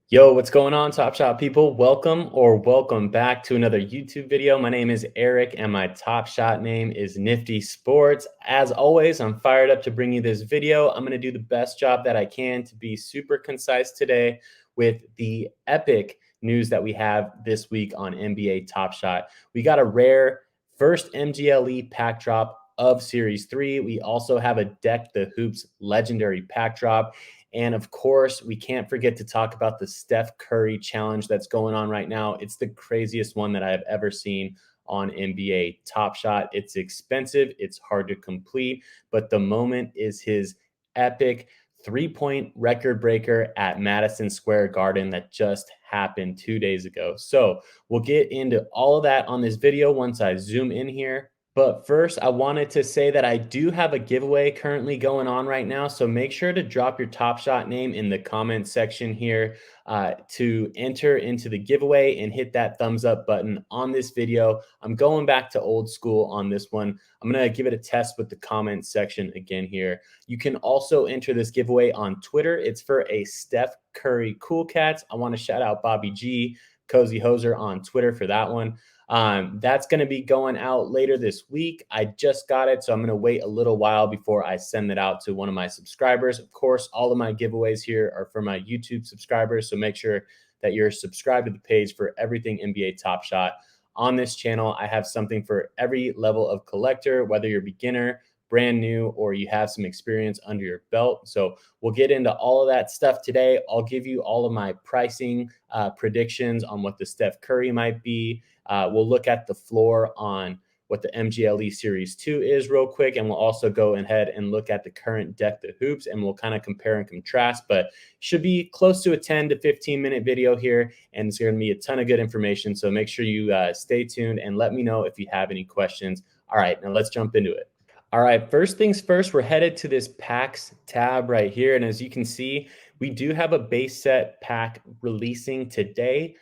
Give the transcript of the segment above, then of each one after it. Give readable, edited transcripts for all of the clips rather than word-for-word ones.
Yo, what's going on, Top Shot people? Welcome back to another YouTube video. My name is Eric and my Top Shot name is Nifty Sports. As always, I'm fired up to bring you this video. I'm going to do the best job that I can to be super concise today with the epic news that we have this week on NBA Top Shot. We got a rare first MGLE pack drop of Series 3. We also have a Deck the Hoops legendary pack drop. And of course, we can't forget to talk about the Steph Curry challenge that's going on right now. It's the craziest one that I have ever seen on NBA Top Shot. It's expensive, it's hard to complete, but the moment is his epic 3-point record breaker at Madison Square Garden that just happened 2 days ago. So we'll get into all of that on this video once I zoom in here. But first, I wanted to say that I do have a giveaway currently going on right now. So make sure to drop your Top Shot name in the comment section here to enter into the giveaway and hit that thumbs up button on this video. I'm going back to old school on this one. I'm going to give it a test with the comment section again here. You can also enter this giveaway on Twitter. It's for a Steph Curry Cool Cats. I want to shout out Bobby G, Cozy Hoser on Twitter for that one. That's going to be going out later this week. I just got it, so I'm going to wait a little while before I send it out to one of my subscribers. Of course, all of my giveaways here are for my YouTube subscribers, so make sure that you're subscribed to the page for everything NBA Top Shot. On this channel, I have something for every level of collector, whether you're beginner, brand new, or you have some experience under your belt. So we'll get into all of that stuff today. I'll give you all of my pricing predictions on what the Steph Curry might be. We'll look at the floor on what the MGLE Series 2 is real quick, and we'll also go ahead and look at the current Deck the Hoops, and we'll kind of compare and contrast, but should be close to a 10 to 15 minute video here, and it's going to be a ton of good information, so make sure you stay tuned and let me know if you have any questions. All right, now let's jump into it. All right, first things first, we're headed to this packs tab right here, and as you can see, we do have a base set pack releasing today.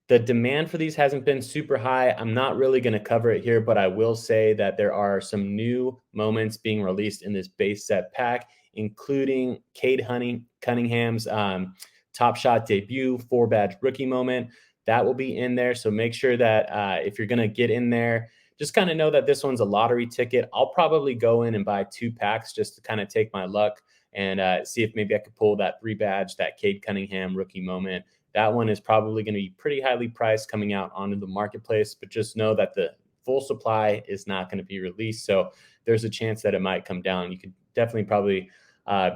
The demand for these hasn't been super high. I'm not really going to cover it here, but I will say that there are some new moments being released in this base set pack, including Cade Cunningham's Top Shot debut 4-badge rookie moment. That will be in there. So make sure that if you're going to get in there, just kind of know that this one's a lottery ticket. I'll probably go in and buy 2 packs just to kind of take my luck and see if maybe I could pull that 3-badge, that Cade Cunningham rookie moment. That one is probably going to be pretty highly priced coming out onto the marketplace, but just know that the full supply is not going to be released. So there's a chance that it might come down. You could definitely probably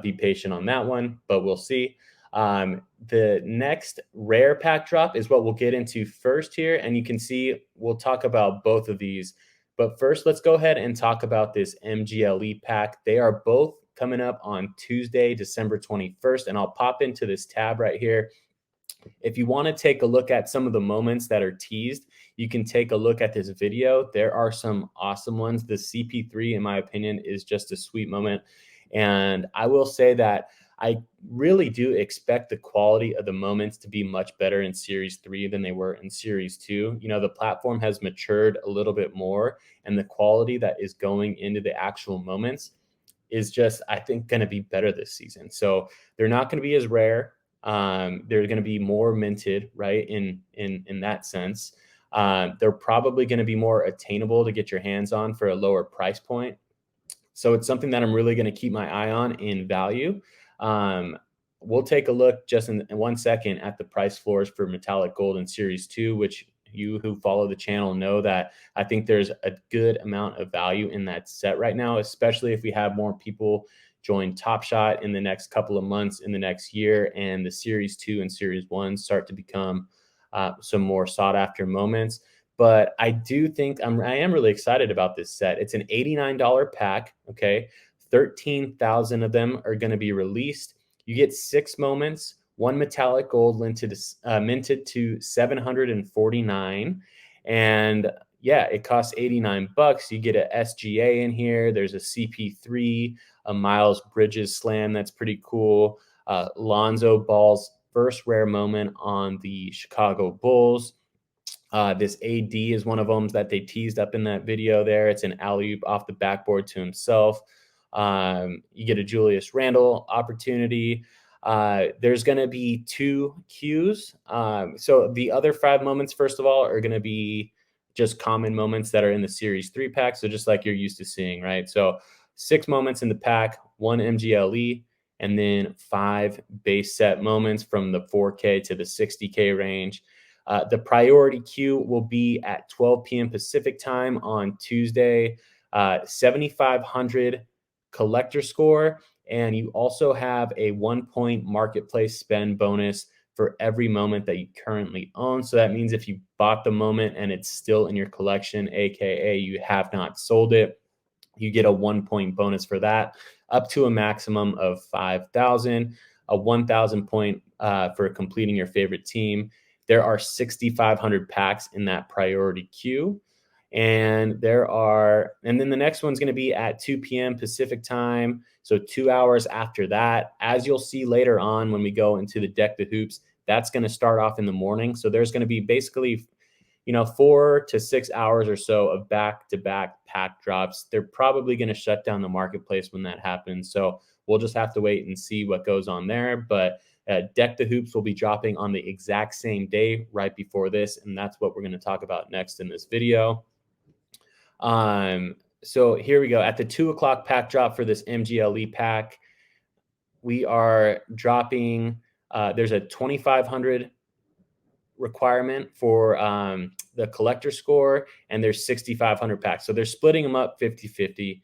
be patient on that one, but we'll see. The next rare pack drop is what we'll get into first here. And you can see we'll talk about both of these. But first, let's go ahead and talk about this MGLE pack. They are both coming up on Tuesday, December 21st. And I'll pop into this tab right here. If you want to take a look at some of the moments that are teased, you can take a look at this video. There are some awesome ones. The CP3, in my opinion, is just a sweet moment. And I will say that I really do expect the quality of the moments to be much better in Series 3 than they were in Series 2. You know, the platform has matured a little bit more, and the quality that is going into the actual moments is just, I think, going to be better this season. So they're not going to be as rare. They're going to be more minted, right? In that sense, they're probably going to be more attainable to get your hands on for a lower price point. So it's something that I'm really going to keep my eye on in value. We'll take a look just in 1 second at the price floors for metallic gold in Series 2, which you who follow the channel know that I think there's a good amount of value in that set right now, especially if we have more people join Top Shot in the next couple of months, in the next year, and the Series 2 and Series 1 start to become some more sought after moments. But I do think I am really excited about this set. It's an $89 pack, okay? 13,000 of them are going to be released. You get 6 moments, 1 metallic gold minted to 749, and yeah, it costs $89. You get a SGA in here. There's a CP3, a Miles Bridges slam. That's pretty cool. Lonzo Ball's first rare moment on the Chicago Bulls. This AD is one of them that they teased up in that video there. It's an alley-oop off the backboard to himself. You get a Julius Randle opportunity. There's going to be 2 cues. So the other 5 moments, first of all, are going to be just common moments that are in the Series 3 pack. So just like you're used to seeing, right? So 6 moments in the pack, 1 MGLE, and then 5 base set moments from the 4K to the 60K range. The priority queue will be at 12 p.m. Pacific time on Tuesday, 7,500 collector score. And you also have a 1 point marketplace spend bonus for every moment that you currently own. So that means if you bought the moment and it's still in your collection, AKA you have not sold it, you get a 1 point bonus for that, up to a maximum of 5,000, a 1,000 point for completing your favorite team. There are 6,500 packs in that priority queue. And then the next one's going to be at 2 p.m. Pacific time. So 2 hours after that, as you'll see later on when we go into the Deck the Hoops, that's going to start off in the morning. So there's going to be basically 4 to 6 hours or so of back-to-back pack drops. They're probably going to shut down the marketplace when that happens. So we'll just have to wait and see what goes on there. But Deck the Hoops will be dropping on the exact same day right before this. And that's what we're going to talk about next in this video. So here we go. At the 2 o'clock pack drop for this MGLE pack, we are dropping, there's a 2,500 requirement for the collector score, and there's 6,500 packs. So they're splitting them up 50-50.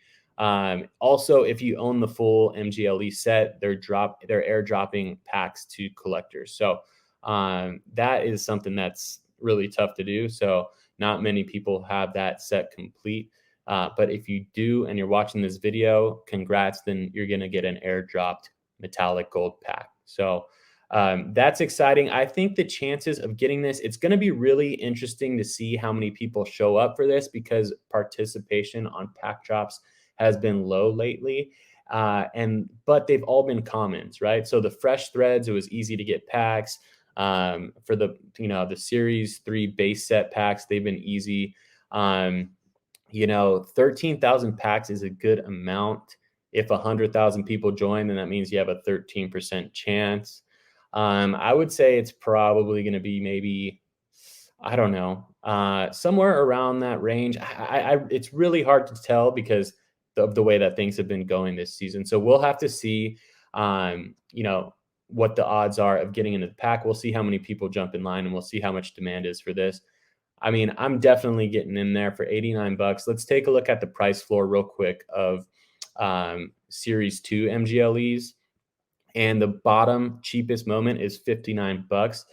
Also, if you own the full MGLE set, they're airdropping packs to collectors. So that is something that's really tough to do. So not many people have that set complete. But if you do and you're watching this video, congrats, then you're going to get an airdropped metallic gold pack. So that's exciting. I think the chances of getting this, it's going to be really interesting to see how many people show up for this, because participation on pack drops has been low lately. But they've all been commons, right? So the fresh threads, it was easy to get packs. For the Series 3 base set packs, they've been easy. 13,000 packs is a good amount. If 100,000 people join, then that means you have a 13% chance. I would say it's probably going to be maybe, I don't know, somewhere around that range. It's really hard to tell because of the way that things have been going this season. So we'll have to see, what the odds are of getting into the pack. We'll see how many people jump in line, and we'll see how much demand is for this. I mean, I'm definitely getting in there for $89. Let's take a look at the price floor real quick of Series 2 MGLEs. And the bottom cheapest moment is $59.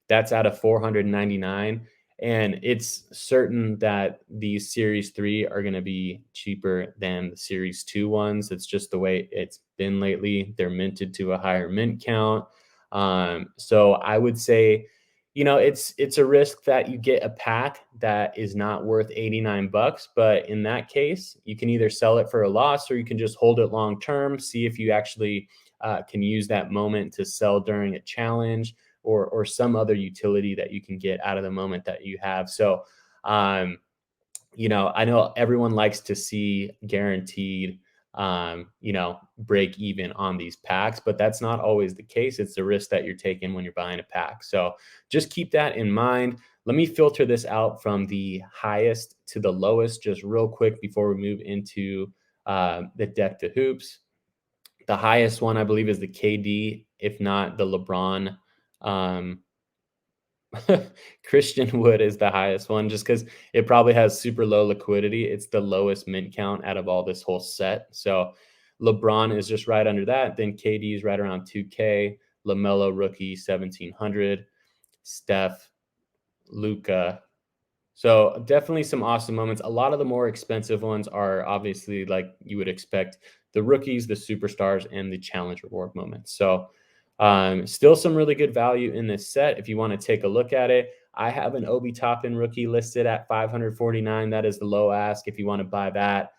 That's out of 499. And it's certain that these Series 3 are going to be cheaper than the Series 2 ones. It's just the way it's been lately. They're minted to a higher mint count. So I would say, it's a risk that you get a pack that is not worth $89. But in that case, you can either sell it for a loss, or you can just hold it long term, see if you actually can use that moment to sell during a challenge, or some other utility that you can get out of the moment that you have. So, I know everyone likes to see guaranteed, break even on these packs, but that's not always the case. It's the risk that you're taking when you're buying a pack. So just keep that in mind. Let me filter this out from the highest to the lowest just real quick before we move into the Deck to Hoops. The highest one, I believe, is the KD, if not the LeBron. Christian Wood is the highest one, just because it probably has super low liquidity. It's the lowest mint count out of all this whole set. So LeBron is just right under that. Then KD is right around 2K. LaMelo rookie 1,700. Steph, Luka. So definitely some awesome moments. A lot of the more expensive ones are obviously, like you would expect, the rookies, the superstars, and the challenge reward moments. So still some really good value in this set if you want to take a look at it. I have an Obi Toppin rookie listed at $549. That is the low ask. If you want to buy that,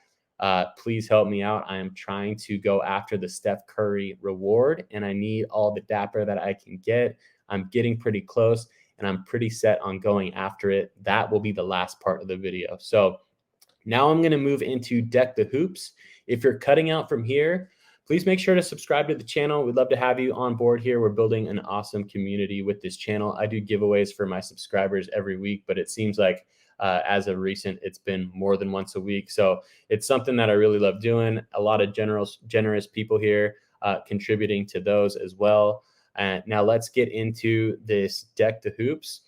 please help me out. I am trying to go after the Steph Curry reward, and I need all the dapper that I can get. I'm getting pretty close, and I'm pretty set on going after it. That will be the last part of the video. So now I'm going to move into Deck the Hoops. If you're cutting out from here, please make sure to subscribe to the channel. We'd love to have you on board here. We're building an awesome community with this channel. I do giveaways for my subscribers every week, but it seems like as of recent, it's been more than once a week. So it's something that I really love doing. A lot of generous people here contributing to those as well. Now let's get into this Deck the Hoops.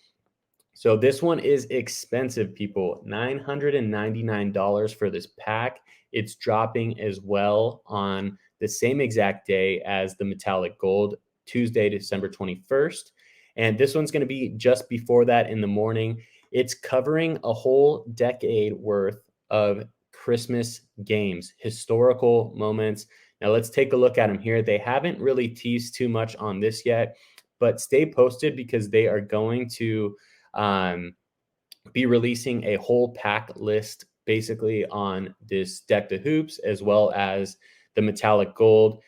So this one is expensive, people. $999 for this pack. It's dropping as well on the same exact day as the metallic gold, Tuesday, December 21st. And this one's going to be just before that in the morning. It's covering a whole decade worth of Christmas games, historical moments. Now let's take a look at them here. They haven't really teased too much on this yet, but stay posted because they are going to be releasing a whole pack list basically on this Deck the Hoops as well as the metallic gold.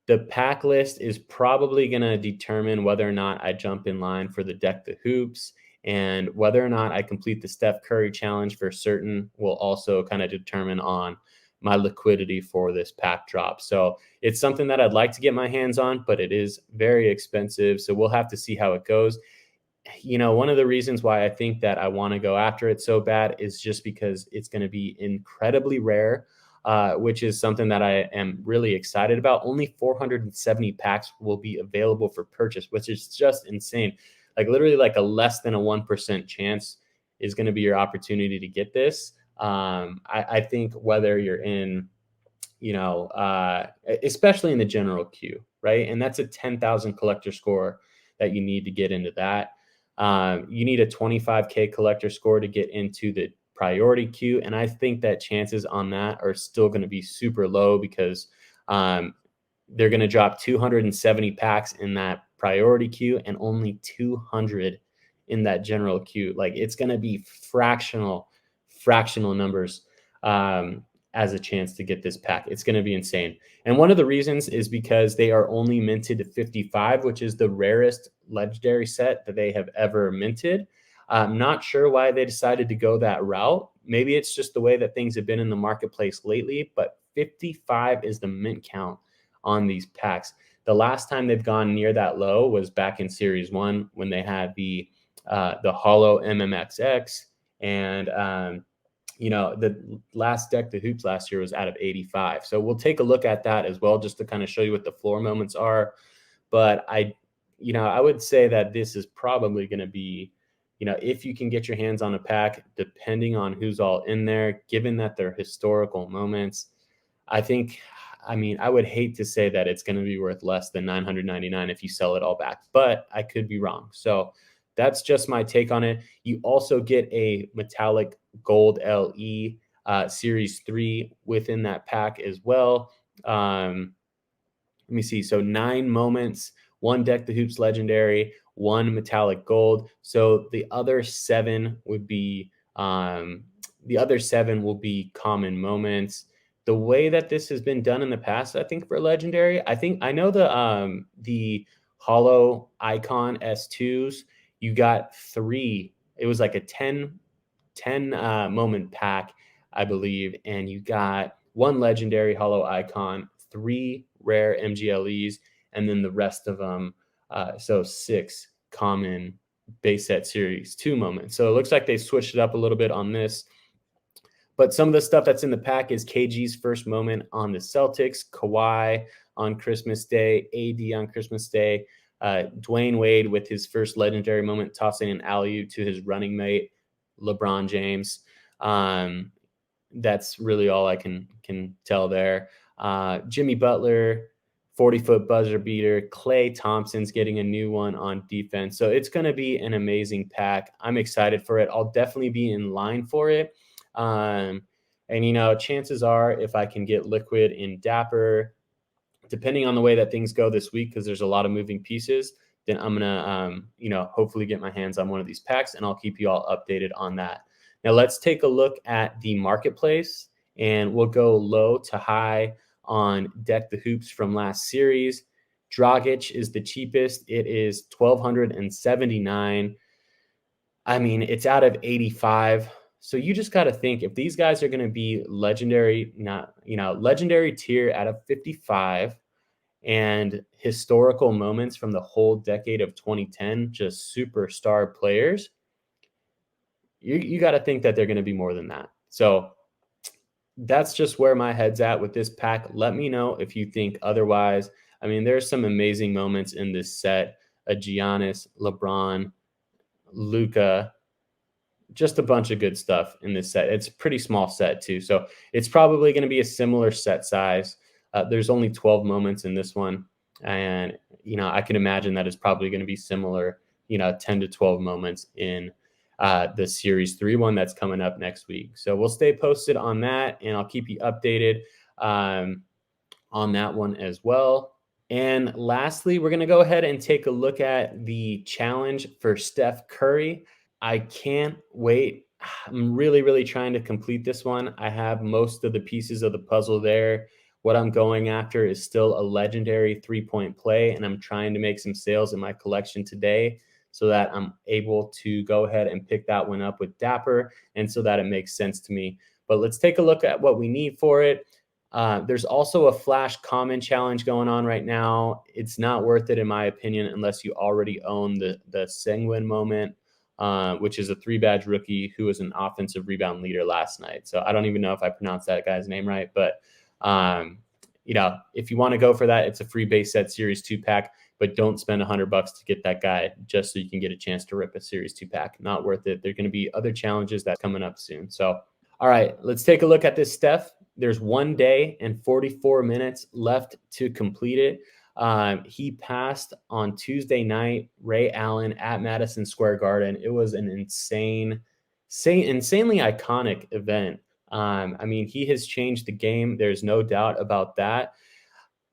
The pack list is probably going to determine whether or not I jump in line for the Deck the Hoops, and whether or not I complete the Steph Curry challenge for certain will also kind of determine on my liquidity for this pack drop. So it's something that I'd like to get my hands on, but it is very expensive. So we'll have to see how it goes. One of the reasons why I think that I want to go after it so bad is just because it's going to be incredibly rare, which is something that I am really excited about. Only 470 packs will be available for purchase, which is just insane. Like literally like a less than a 1% chance is going to be your opportunity to get this. I think whether you're in, especially in the general queue, right? And that's a 10,000 collector score that you need to get into that. You need a 25K collector score to get into the priority queue. And I think that chances on that are still going to be super low because they're going to drop 270 packs in that priority queue and only 200 in that general queue. Like it's going to be fractional numbers as a chance to get this pack. It's going to be insane. And one of the reasons is because they are only minted to 55, which is the rarest legendary set that they have ever minted. I'm not sure why they decided to go that route. Maybe it's just the way that things have been in the marketplace lately, but 55 is the mint count on these packs. The last time they've gone near that low was back in Series 1 when they had the Holo MMXX and the last Deck the Hoops last year was out of 85. So we'll take a look at that as well, just to kind of show you what the floor moments are. But I would say that this is probably going to be, if you can get your hands on a pack, depending on who's all in there, given that they're historical moments, I would hate to say that it's going to be worth less than $999 if you sell it all back, but I could be wrong. So that's just my take on it. You also get a metallic gold LE Series 3 within that pack as well. Let me see. So 9 moments, 1 Deck the Hoops legendary, 1 metallic gold. So the other 7 would be common moments. The way that this has been done in the past, I think for legendary, I know the Holo Icon S2s, you got 3. It was like a 10 moment pack, I believe, and you got 1 legendary Holo Icon, 3 rare MGLEs, and then the rest of them, so 6 common base set Series 2 moments. So it looks like they switched it up a little bit on this. But some of the stuff that's in the pack is KG's first moment on the Celtics, Kawhi on Christmas Day, AD on Christmas Day, Dwayne Wade with his first legendary moment, tossing an alley-oop to his running mate, LeBron James. That's really all I can tell there. Jimmy Butler, 40-foot buzzer beater. Klay Thompson's getting a new one on defense. So it's going to be an amazing pack. I'm excited for it. I'll definitely be in line for it. And, chances are if I can get liquid in Dapper, depending on the way that things go this week, because there's a lot of moving pieces, then I'm going to, hopefully get my hands on one of these packs, and I'll keep you all updated on that. Now let's take a look at the marketplace, and we'll go low to high on Deck the Hoops from last series. Dragic is the cheapest. It is $1,279. I mean, it's out of 85. So you just got to think if these guys are going to be legendary, not, legendary tier out of 55 and historical moments from the whole decade of 2010, just superstar players, you got to think that they're going to be more than that. So that's just where my head's at with this pack. Let me know if you think otherwise. I mean, there's some amazing moments in this set. A Giannis, LeBron, Luca, just a bunch of good stuff in this set. It's a pretty small set too, so it's probably going to be a similar set size. There's only 12 moments in this one, and I can imagine that it's probably going to be similar. 10 to 12 moments in the Series 3 one that's coming up next week. So we'll stay posted on that, and I'll keep you updated on that one as well. And lastly, we're going to go ahead and take a look at the challenge for Steph Curry. I can't wait. I'm really, really trying to complete this one. I have most of the pieces of the puzzle there. What I'm going after is still a legendary 3-point play, and I'm trying to make some sales in my collection today so that I'm able to go ahead and pick that one up with Dapper, and so that it makes sense to me. But let's take a look at what we need for it. There's also a flash common challenge going on right now. It's not worth it, in my opinion, unless you already own the Sengun moment, which is a 3-badge rookie who was an offensive rebound leader last night. So I don't even know if I pronounced that guy's name right, but if you want to go for that, it's a free base set Series 2 pack, but don't spend $100 to get that guy just so you can get a chance to rip a Series 2 pack. Not worth it. There are going to be other challenges that's coming up soon. So, all right, let's take a look at this, Steph. There's 1 day and 44 minutes left to complete it. He passed on Tuesday night, Ray Allen at Madison Square Garden. It was an insanely iconic event. I mean, he has changed the game. There's no doubt about that.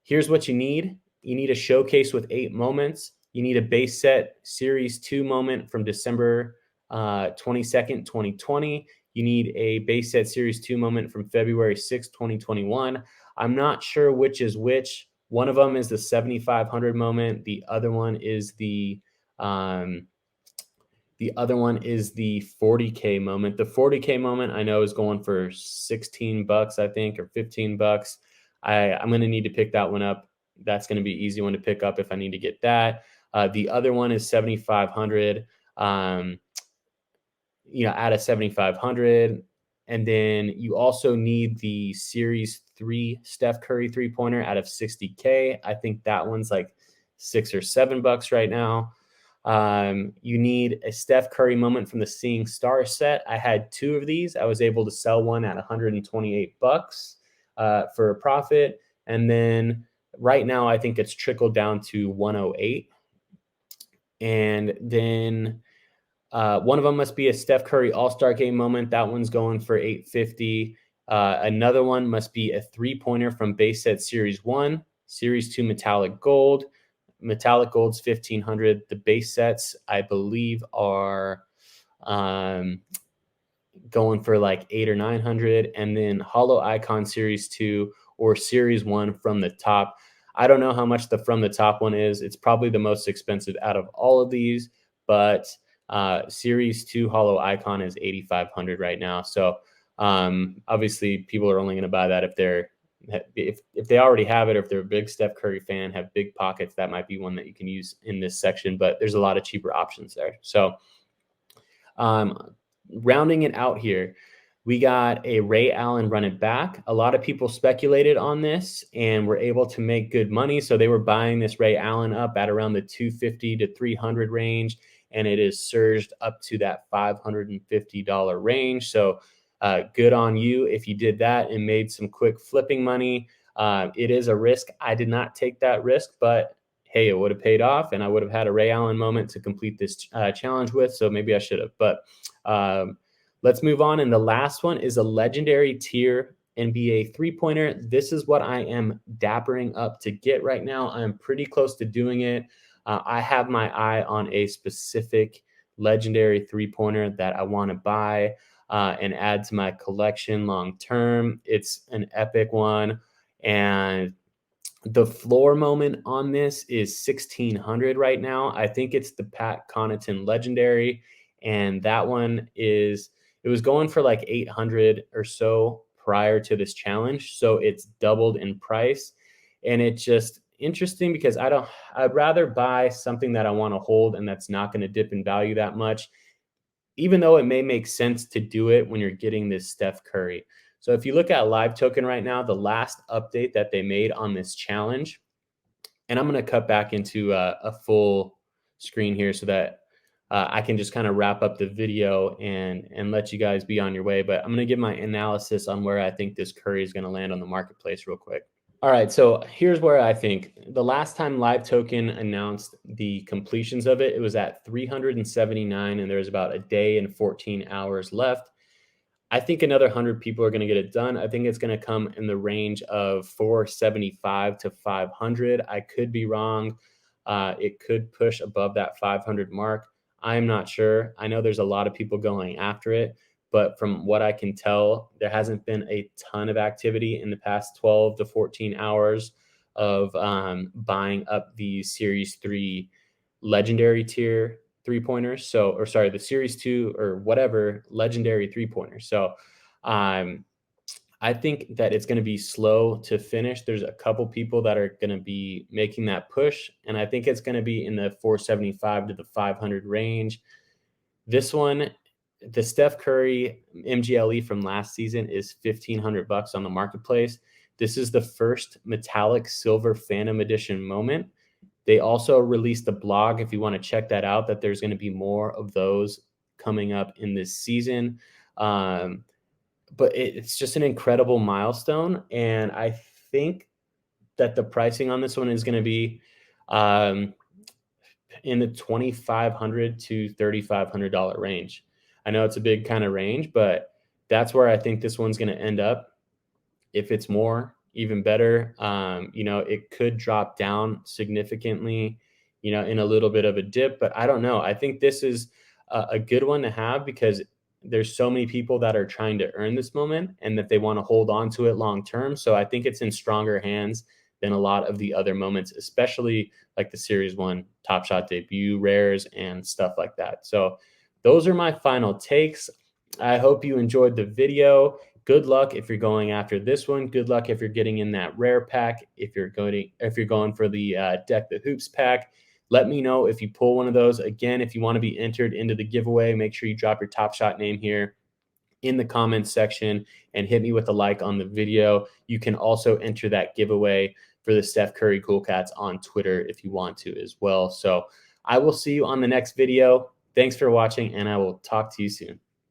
Here's what you need. You need a showcase with 8 moments. You need a base set Series 2 moment from December 22nd, 2020. You need a base set Series 2 moment from February 6th, 2021. I'm not sure which is which. One of them is the 7,500 moment. The other one is the 40K moment. The 40K moment I know is going for $16, I think, or $15. I'm going to need to pick that one up. That's going to be an easy one to pick up if I need to get that. The other one is 7,500. Out of 7,500. And then you also need the Series 3 Steph Curry 3-pointer out of 60K. I think that one's like $6 or $7 right now. You need a Steph Curry moment from the Seeing Star set. I had 2 of these. I was able to sell one at $128 for a profit. And then right now, I think it's trickled down to 108. And then one of them must be a Steph Curry All-Star Game moment. That one's going for $850. Another one must be a 3-pointer from base set Series 1, Series 2 Metallic Gold. Metallic Gold's $1,500. The base sets, I believe, are going for like $800 or $900. And then Hollow Icon Series 2 or Series 1 from the top. I don't know how much the from the top one is. It's probably the most expensive out of all of these, but Series 2 Hollow Icon is $8,500 right now. So obviously people are only going to buy that if they already have it, or if they're a big Steph Curry fan, have big pockets. That might be one that you can use in this section, but there's a lot of cheaper options there. So rounding it out here, we got a Ray Allen run it back. A lot of people speculated on this and were able to make good money. So they were buying this Ray Allen up at around the $250 to $300 range, and it is surged up to that $550 range. So good on you if you did that and made some quick flipping money. It is a risk. I did not take that risk, but hey, it would have paid off, and I would have had a Ray Allen moment to complete this challenge with. So maybe I should have. But let's move on. And the last one is a legendary tier NBA 3-pointer. This is what I am dappering up to get right now. I'm pretty close to doing it. I have my eye on a specific legendary 3-pointer that I want to buy and add to my collection long term. It's an epic one. And the floor moment on this is 1,600 right now. I think it's the Pat Connaughton legendary. And that one is It was going for like 800 or so prior to this challenge. So it's doubled in price. And it's just interesting because I'd rather buy something that I want to hold and that's not going to dip in value that much, even though it may make sense to do it when you're getting this Steph Curry. So if you look at Live Token right now, the last update that they made on this challenge, and I'm going to cut back into a full screen here so that I can just kind of wrap up the video and let you guys be on your way. But I'm going to give my analysis on where I think this Curry is going to land on the marketplace real quick. All right, so here's where I think the last time Live Token announced the completions of it, it was at 379, and there's about a day and 14 hours left. I think another 100 people are going to get it done. I think it's going to come in the range of 475 to 500. I could be wrong. It could push above that 500 mark. I'm not sure. I know there's a lot of people going after it, but from what I can tell, there hasn't been a ton of activity in the past 12 to 14 hours of buying up the Series 3 legendary tier three-pointers. So, or sorry, the Series 2 or whatever legendary three-pointers. So, um, I think that it's going to be slow to finish. There's a couple people that are going to be making that push, and I think it's going to be in the 475 to the 500 range. This one, the Steph Curry MGLE from last season is $1,500 on the marketplace. This is the first metallic silver Phantom Edition moment. They also released a blog, if you want to check that out, that there's going to be more of those coming up in this season. But it's just an incredible milestone. And I think that the pricing on this one is going to be in the $2,500 to $3,500 range. I know it's a big kind of range, but that's where I think this one's going to end up. If it's more, even better. It could drop down significantly, in a little bit of a dip, but I don't know. I think this is a good one to have because there's so many people that are trying to earn this moment and that they want to hold on to it long term. So I think it's in stronger hands than a lot of the other moments, especially like the Series 1 Top Shot debut rares and stuff like that. So those are my final takes. I hope you enjoyed the video. Good luck if you're going after this one. Good luck if you're getting in that rare pack. If you're going for the Deck the Hoops pack, let me know if you pull one of those. Again, if you want to be entered into the giveaway, make sure you drop your Top Shot name here in the comments section and hit me with a like on the video. You can also enter that giveaway for the Steph Curry Cool Cats on Twitter if you want to as well. So I will see you on the next video. Thanks for watching, and I will talk to you soon.